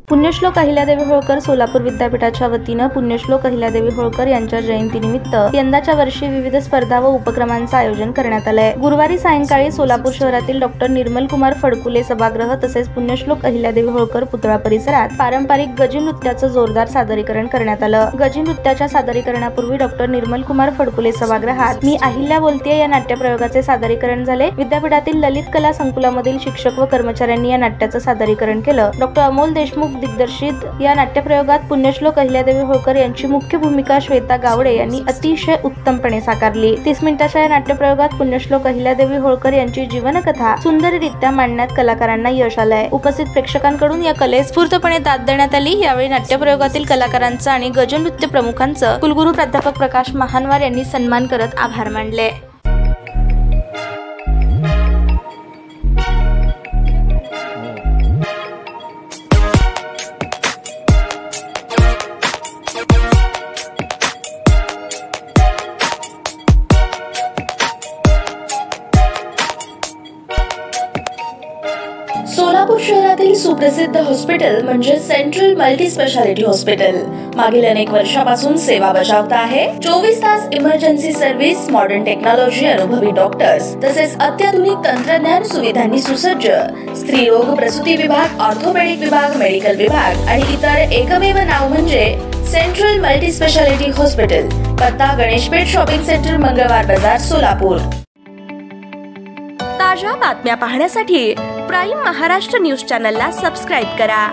पुण्यश्लोक अहिल्यादेवी होळकर सोलापूर विद्यापीठाच्या वतीनं पुण्यश्लोक अहिल्यादेवी होळकर यांच्या जयंतीनिमित्त यंदाच्या वर्षी विविध स्पर्धा व उपक्रमांचं आयोजन करण्यात आलंय। गुरुवारी सायंकाळी सोलापूर शहरातील डॉ. निर्मल कुमार फडकुले सभागृह तसेच पुण्यश्लोक अहिल्यादेवी होळकर पुतळा परिसरात पारंपरिक गजी नृत्याचं जोरदार सादरीकरण करण्यात आलं। गजी नृत्याच्या सादरीकरणापूर्वी डॉ. निर्मल कुमार फडकुले सभागृहात मी अहिल्या बोलतेय या नाट्यप्रयोगाचे सादरीकरण झाले। विद्यापीठातील ललित कला संकुलामधील शिक्षक व कर्मचाऱ्यांनी या नाट्याचं सादरीकरण केलं। डॉ. अमोल देशमुख दिग्दर्शित या नाट्यप्रयोगात पुण्यश्लोक अहिल्यादेवी होळकर यांची मुख्य भूमिका श्वेता गावडे यांनी अतिशय उत्तमपणे साकारली। 30 मिनिटाच्या या नाट्यप्रयोगात पुण्यश्लोक अहिल्यादेवी होळकर यांची जीवनकथा सुंदररित्या मांडण्यात कलाकारांना यश आलंय। उपस्थित प्रेक्षकांकडून या कलेस स्फूर्तपणे दाद देण्यात आली। यावेळी नाट्यप्रयोगातील कलाकारांचं आणि गजनृत्य प्रमुखांचं कुलगुरू प्राध्यापक प्रकाश महानवार यांनी सन्मान करत आभार मानले। सोलापूर शहरातील सुप्रसिद्ध हॉस्पिटल म्हणजे सेंट्रल मल्टी स्पेशालिटी हॉस्पिटल मागील अनेक वर्षापासून सेवा बजावत आहे। 24 तास इमर्जन्सी सर्व्हिस, मॉडर्न टेक्नॉलॉजी, अनुभवी डॉक्टर्स तसेच अत्याधुनिक तंत्रज्ञान सुविधांनी सुसज्ज स्त्रीरोग प्रसूती विभाग, ऑर्थोपेडिक विभाग, मेडिकल विभाग आणि इतर एकमेव नाव म्हणजे सेंट्रल मल्टी स्पेशालिटी हॉस्पिटल। पत्ता गणेशपेठ शॉपिंग सेंटर, मंगळवार बाजार, सोलापूर। ताज्या बातम्या पाहण्यासाठी प्राईम महाराष्ट्र न्यूज चॅनलला सबस्क्राईब करा।